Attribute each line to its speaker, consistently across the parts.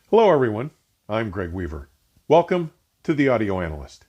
Speaker 1: Hello everyone, I'm Greg Weaver. Welcome to The Audio Analyst.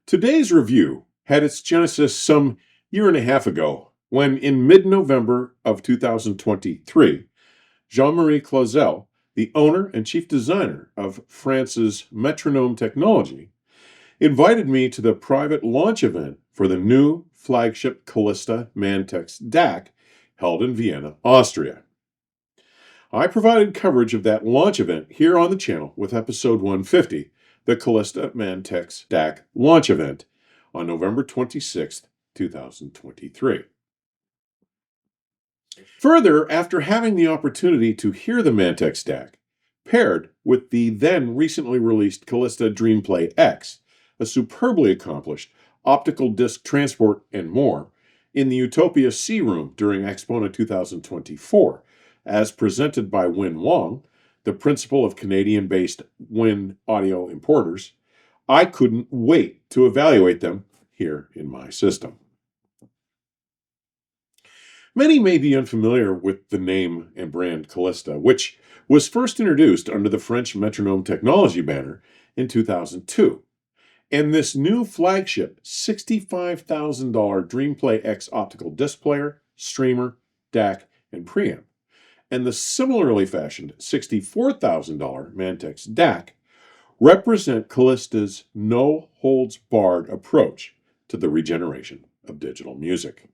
Speaker 1: Today's review had its genesis some year and a half ago when in mid-November of 2023, Jean-Marie Clauzel, the owner and chief designer of France's Metronome Technology, invited me to the private launch event for the new flagship Kalista Mantax DAC held in Vienna, Austria. I provided coverage of that launch event here on the channel with episode 150, the Kalista Mantax DAC launch event, on November 26, 2023. Further, after having the opportunity to hear the Mantax DAC, paired with the then recently released Kalista DreamPlay X, a superbly accomplished optical disc transport and more, in the Utopia C Room during Expona 2024, as presented by Win Wong, the principal of Canadian-based Win Audio Importers, I couldn't wait to evaluate them here in my system. Many may be unfamiliar with the name and brand Kalista, which was first introduced under the French Metronome Technology banner in 2002. And this new flagship $65,000 DreamPlay X Optical Disc player, streamer, DAC, and Preamp, and the similarly fashioned $64,000 Mantax DAC represent Kalista's no-holds-barred approach to the regeneration of digital music.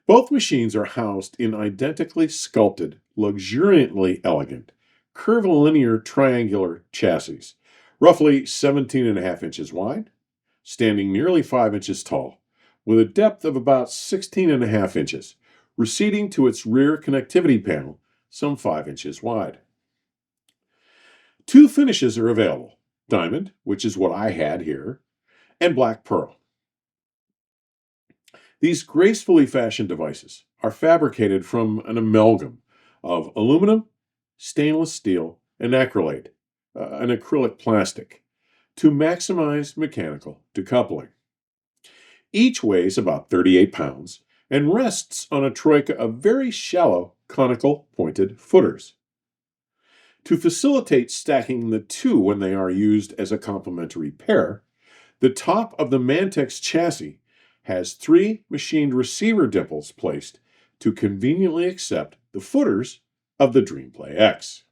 Speaker 1: Both machines are housed in identically sculpted, luxuriantly elegant, curvilinear triangular chassis, roughly 17.5 inches wide, standing nearly 5 inches tall, with a depth of about 16.5 inches, receding to its rear connectivity panel some 5 inches wide. Two finishes are available: diamond, which is what I had here, and black pearl. These gracefully fashioned devices are fabricated from an amalgam of aluminum, stainless steel, and acrylate, an acrylic plastic, to maximize mechanical decoupling. Each weighs about 38 pounds and rests on a troika of very shallow conical pointed footers. To facilitate stacking the two when they are used as a complementary pair, the top of the Mantax chassis has 3 machined receiver dimples placed to conveniently accept the footers of the DreamPlay X.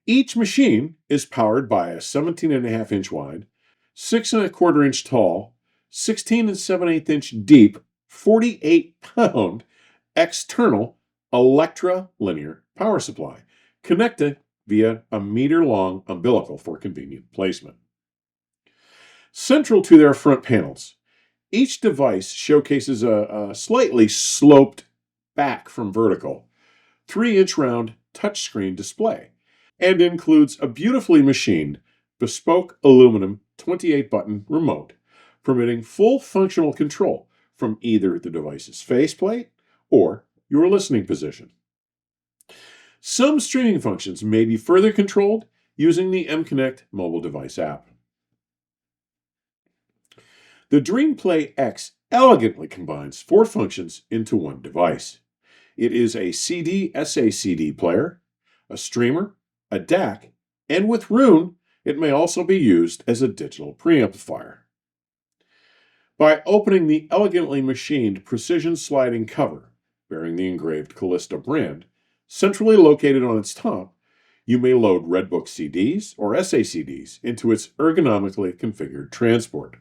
Speaker 1: Each machine is powered by a 17.5 inch wide, 6.25 inch tall, 16 7/8 inch deep, 48 pound external electra-linear power supply, connected via a meter-long umbilical for convenient placement. Central to their front panels, each device showcases a slightly sloped back from vertical, 3-inch round touchscreen display, and includes a beautifully machined, bespoke aluminum 28-button remote, permitting full functional control from either the device's faceplate or your listening position. Some streaming functions may be further controlled using the mConnect mobile device app. The DreamPlay X elegantly combines 4 functions into one device. It is a CD SACD player, a streamer, a DAC, and with Roon, it may also be used as a digital preamplifier. By opening the elegantly machined precision sliding cover, bearing the engraved Kalista brand, centrally located on its top, you may load Redbook CDs or SACDs into its ergonomically configured transport.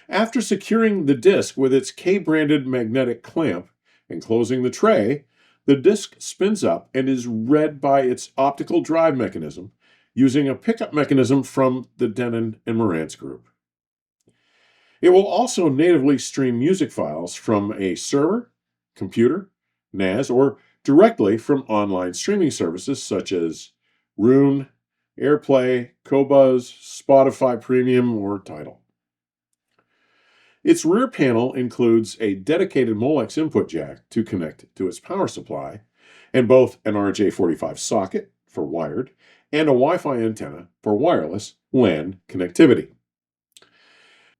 Speaker 1: After securing the disc with its K-branded magnetic clamp and closing the tray, the disc spins up and is read by its optical drive mechanism using a pickup mechanism from the Denon and Marantz group. It will also natively stream music files from a server, computer, NAS, or directly from online streaming services such as Roon, AirPlay, Qobuz, Spotify Premium, or Tidal. Its rear panel includes a dedicated Molex input jack to connect to its power supply and both an RJ45 socket for wired and a Wi-Fi antenna for wireless LAN connectivity.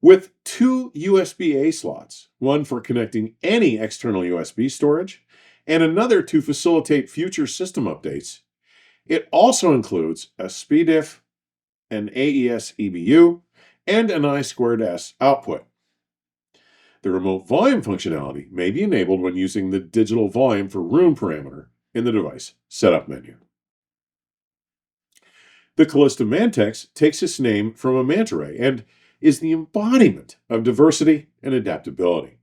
Speaker 1: With two USB-A slots, one for connecting any external USB storage and another to facilitate future system updates, it also includes a SPDIF, an AES EBU, and an I2S output. The remote volume functionality may be enabled when using the digital volume for room parameter in the device setup menu. The Kalista Mantax takes its name from a manta ray and is the embodiment of diversity and adaptability.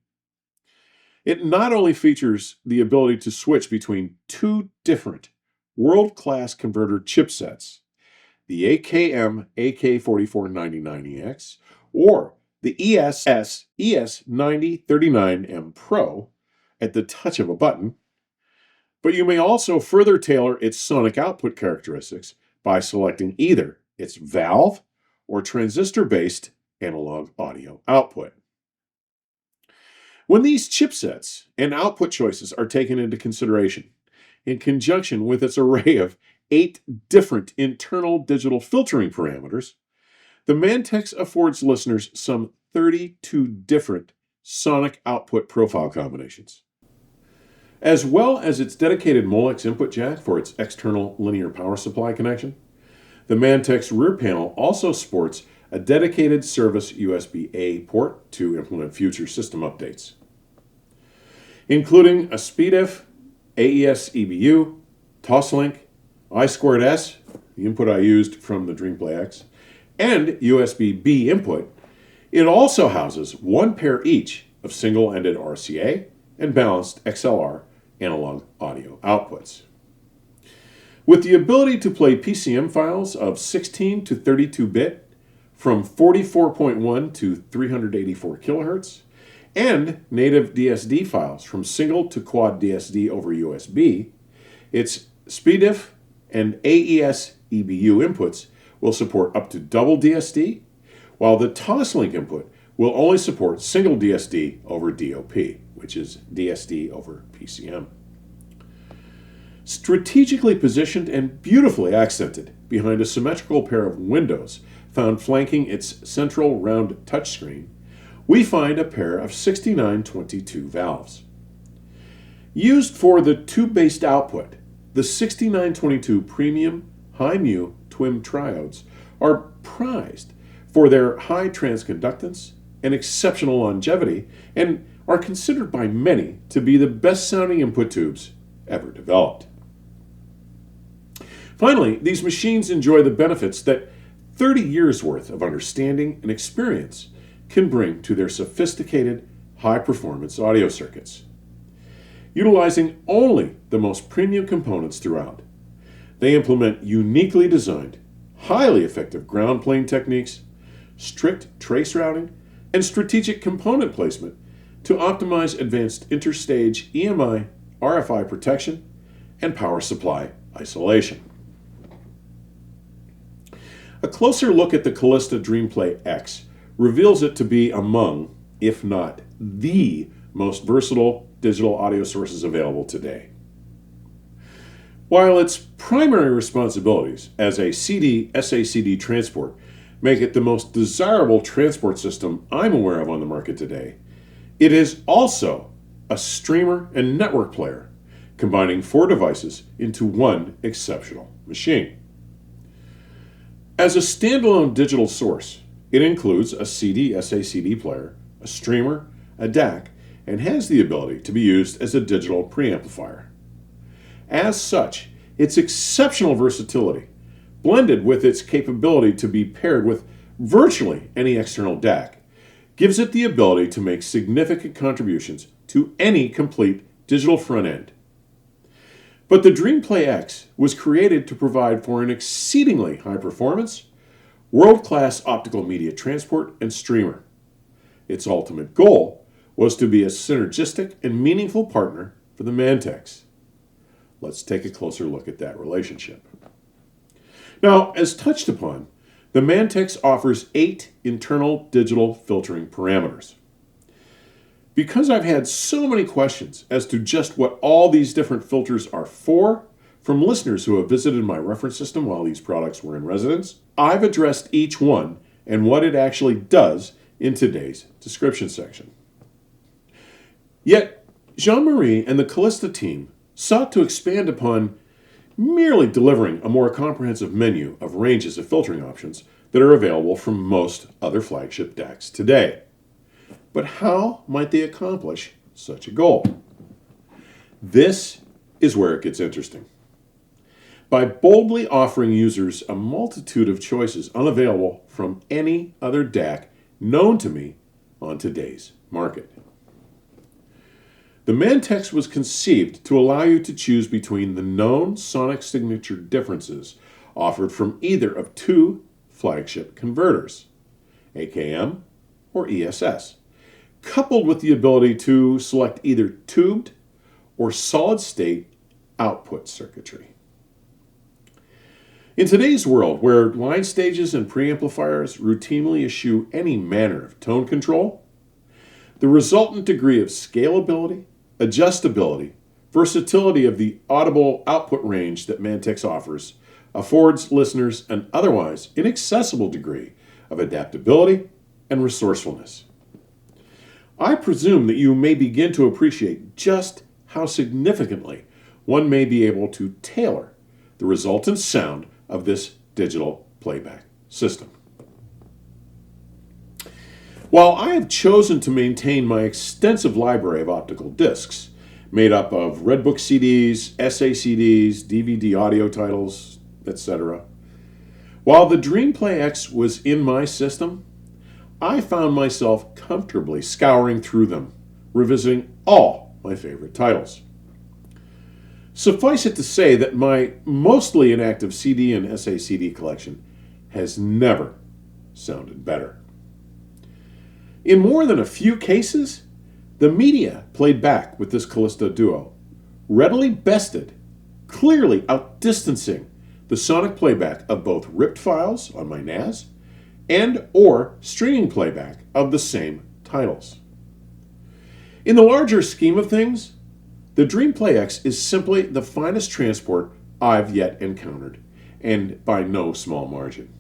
Speaker 1: It not only features the ability to switch between two different world-class converter chipsets, the AKM AK449090X or the ESS ES9039M Pro at the touch of a button, but you may also further tailor its sonic output characteristics by selecting either its valve or transistor-based analog audio output. When these chipsets and output choices are taken into consideration, in conjunction with its array of 8 different internal digital filtering parameters, the Mantax affords listeners some 32 different sonic output profile combinations. As well as its dedicated Molex input jack for its external linear power supply connection, the Mantax rear panel also sports a dedicated service USB-A port to implement future system updates, including a SPDIF, AES EBU, Toslink, I2S, the input I used from the DreamPlay X, and USB-B input. It also houses one pair each of single-ended RCA and balanced XLR analog audio outputs. With the ability to play PCM files of 16 to 32-bit from 44.1 to 384 kHz, and native DSD files from single to quad DSD over USB, its SPDIF and AES EBU inputs will support up to double DSD, while the Toslink input will only support single DSD over DOP, which is DSD over PCM. Strategically positioned and beautifully accented behind a symmetrical pair of windows found flanking its central round touchscreen, we find a pair of 6922 valves. Used for the tube-based output, the 6922 premium high-mu TWIM triodes are prized for their high transconductance and exceptional longevity and are considered by many to be the best-sounding input tubes ever developed. Finally, these machines enjoy the benefits that 30 years' worth of understanding and experience can bring to their sophisticated, high-performance audio circuits. Utilizing only the most premium components throughout, they implement uniquely designed, highly effective ground plane techniques, strict trace routing, and strategic component placement to optimize advanced interstage EMI, RFI protection, and power supply isolation. A closer look at the Kalista DreamPlay X reveals it to be among, if not the most versatile digital audio sources available today. While its primary responsibilities as a CD-SACD transport make it the most desirable transport system I'm aware of on the market today, it is also a streamer and network player, combining 4 devices into one exceptional machine. As a standalone digital source, it includes a CD-SACD player, a streamer, a DAC, and has the ability to be used as a digital preamplifier. As such, its exceptional versatility, blended with its capability to be paired with virtually any external DAC, gives it the ability to make significant contributions to any complete digital front end. But the DreamPlay X was created to provide for an exceedingly high performance, world-class optical media transport and streamer. Its ultimate goal was to be a synergistic and meaningful partner for the Mantax. Let's take a closer look at that relationship. Now, as touched upon, the Mantax offers 8 internal digital filtering parameters. Because I've had so many questions as to just what all these different filters are for, from listeners who have visited my reference system while these products were in residence, I've addressed each one and what it actually does in today's description section. Yet, Jean-Marie and the Kalista team sought to expand upon merely delivering a more comprehensive menu of ranges of filtering options that are available from most other flagship DACs today. But how might they accomplish such a goal? This is where it gets interesting. By boldly offering users a multitude of choices unavailable from any other DAC known to me on today's market. The Mantax was conceived to allow you to choose between the known sonic signature differences offered from either of two flagship converters, AKM or ESS, coupled with the ability to select either tubed or solid-state output circuitry. In today's world, where line stages and preamplifiers routinely eschew any manner of tone control, the resultant degree of scalability, adjustability, versatility of the audible output range that Mantax offers affords listeners an otherwise inaccessible degree of adaptability and resourcefulness. I presume that you may begin to appreciate just how significantly one may be able to tailor the resultant sound of this digital playback system. While I have chosen to maintain my extensive library of optical discs, made up of Redbook CDs, SACDs, DVD audio titles, etc., while the DreamPlay X was in my system, I found myself comfortably scouring through them, revisiting all my favorite titles. Suffice it to say that my mostly inactive CD and SACD collection has never sounded better. In more than a few cases, the media played back with this Kalista duo readily bested, clearly outdistancing the sonic playback of both ripped files on my NAS and or streaming playback of the same titles. In the larger scheme of things, the DreamPlay X is simply the finest transport I've yet encountered, and by no small margin.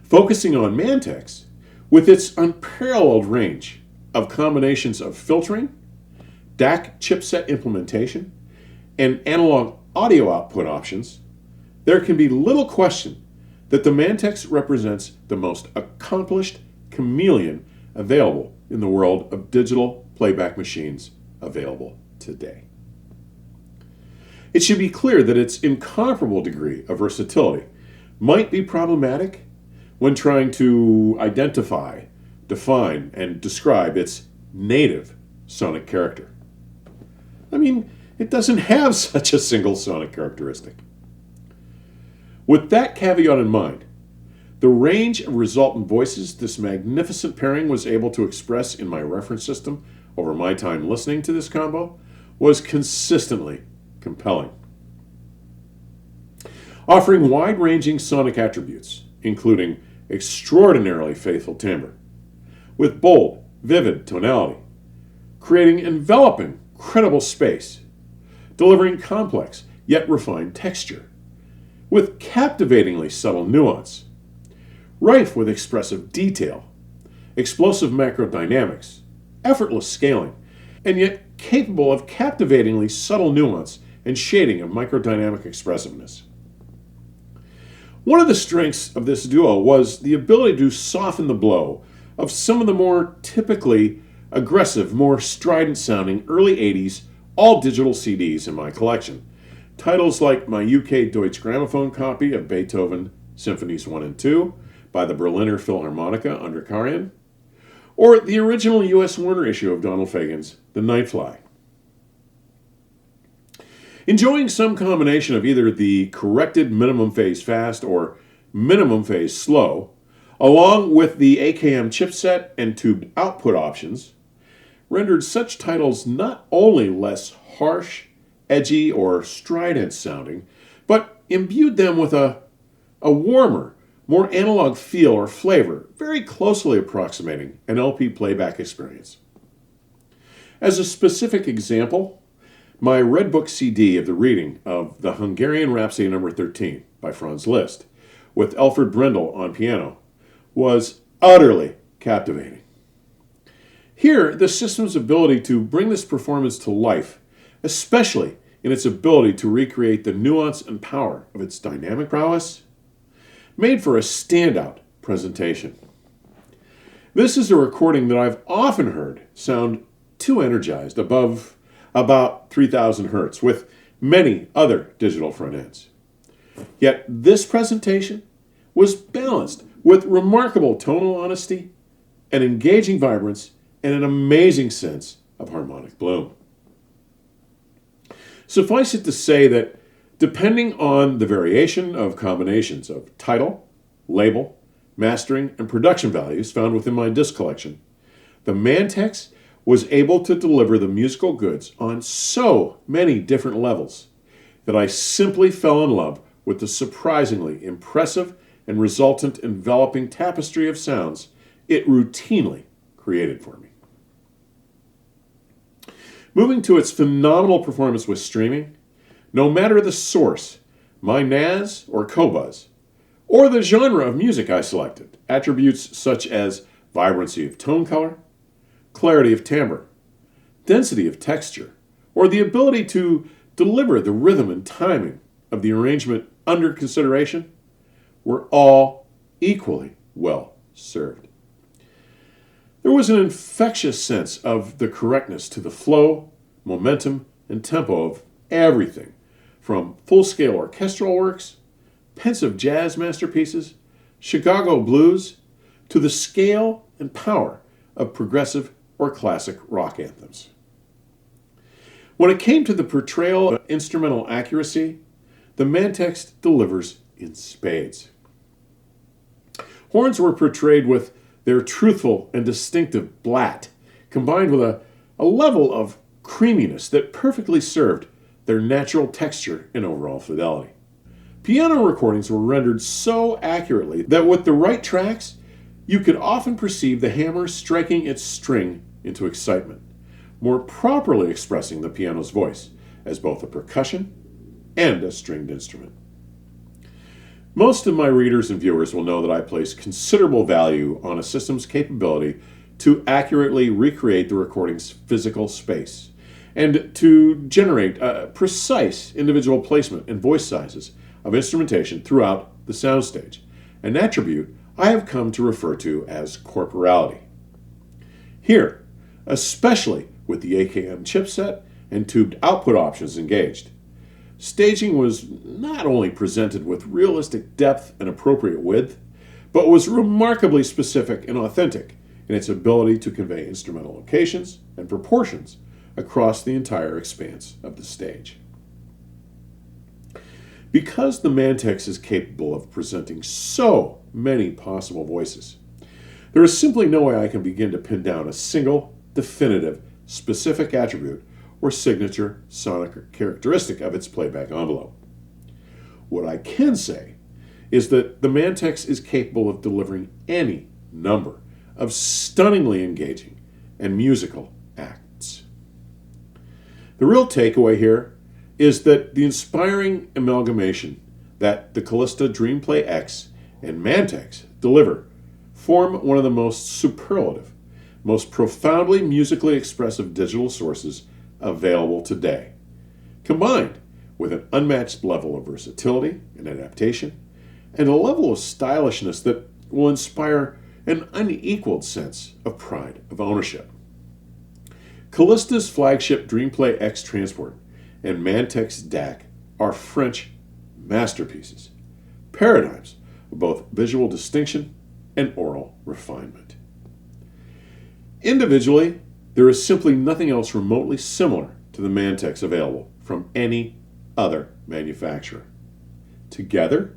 Speaker 1: Focusing on Mantax, with its unparalleled range of combinations of filtering, DAC chipset implementation, and analog audio output options, there can be little question that the Mantax represents the most accomplished chameleon available in the world of digital playback machines available today. It should be clear that its incomparable degree of versatility might be problematic when trying to identify, define, and describe its native sonic character. I mean, it doesn't have such a single sonic characteristic. With that caveat in mind, the range of resultant voices this magnificent pairing was able to express in my reference system over my time listening to this combo was consistently compelling. Offering wide-ranging sonic attributes, including extraordinarily faithful timbre, with bold, vivid tonality, creating enveloping, credible space, delivering complex yet refined texture, with captivatingly subtle nuance, rife with expressive detail, explosive macrodynamics, effortless scaling, and yet capable of captivatingly subtle nuance and shading of microdynamic expressiveness. One of the strengths of this duo was the ability to soften the blow of some of the more typically aggressive, more strident sounding early 80s all-digital CDs in my collection. Titles like my UK Deutsche Grammophon copy of Beethoven Symphonies 1 and 2 by the Berliner Philharmoniker under Karajan, or the original U.S. Warner issue of Donald Fagen's The Nightfly. Enjoying some combination of either the corrected minimum phase fast or minimum phase slow, along with the AKM chipset and tubed output options, rendered such titles not only less harsh, edgy, or strident sounding, but imbued them with a warmer, more analog feel or flavor, very closely approximating an LP playback experience. As a specific example, my Red Book CD of the reading of the Hungarian Rhapsody No. 13 by Franz Liszt, with Alfred Brendel on piano, was utterly captivating. Here, the system's ability to bring this performance to life, especially in its ability to recreate the nuance and power of its dynamic prowess, made for a standout presentation. This is a recording that I've often heard sound too energized above about 3000 Hertz with many other digital front ends. Yet this presentation was balanced with remarkable tonal honesty, an engaging vibrance, and an amazing sense of harmonic bloom. Suffice it to say that depending on the variation of combinations of title, label, mastering, and production values found within my disc collection, the Mantax was able to deliver the musical goods on so many different levels that I simply fell in love with the surprisingly impressive and resultant enveloping tapestry of sounds it routinely created for me. Moving to its phenomenal performance with streaming, no matter the source, my NAS or Qobuz, or the genre of music I selected, attributes such as vibrancy of tone color, clarity of timbre, density of texture, or the ability to deliver the rhythm and timing of the arrangement under consideration, were all equally well served. There was an infectious sense of the correctness to the flow, momentum, and tempo of everything, from full-scale orchestral works, pensive jazz masterpieces, Chicago blues, to the scale and power of progressive or classic rock anthems. When it came to the portrayal of instrumental accuracy, the Mantax delivers in spades. Horns were portrayed with their truthful and distinctive blat, combined with a level of creaminess that perfectly served their natural texture and overall fidelity. Piano recordings were rendered so accurately that with the right tracks, you could often perceive the hammer striking its string into excitement, more properly expressing the piano's voice as both a percussion and a stringed instrument. Most of my readers and viewers will know that I place considerable value on a system's capability to accurately recreate the recording's physical space and to generate a precise individual placement and voice sizes of instrumentation throughout the soundstage, an attribute I have come to refer to as corporality. Here, especially with the AKM chipset and tubed output options engaged, staging was not only presented with realistic depth and appropriate width, but was remarkably specific and authentic in its ability to convey instrumental locations and proportions across the entire expanse of the stage. Because the Mantax is capable of presenting so many possible voices, there is simply no way I can begin to pin down a single, definitive, specific attribute or signature sonic characteristic of its playback envelope. What I can say is that the Mantax is capable of delivering any number of stunningly engaging and musical acts. The real takeaway here is that the inspiring amalgamation that the Kalista DreamPlay X and Mantax deliver form one of the most superlative, most profoundly musically expressive digital sources available today, combined with an unmatched level of versatility and adaptation, and a level of stylishness that will inspire an unequaled sense of pride of ownership. Kalista's flagship DreamPlay X transport and Mantax DAC are French masterpieces, paradigms of both visual distinction and oral refinement. Individually, there is simply nothing else remotely similar to the Mantax available from any other manufacturer. Together,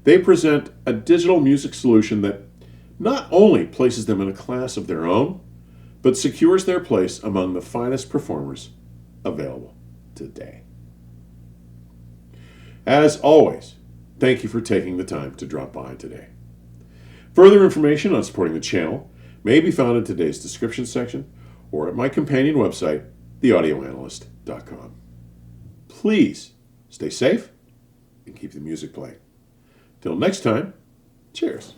Speaker 1: they present a digital music solution that not only places them in a class of their own, but secures their place among the finest performers available today. As always, thank you for taking the time to drop by today. Further information on supporting the channel may be found in today's description section or at my companion website, theaudioanalyst.com. Please stay safe and keep the music playing. Till next time, cheers.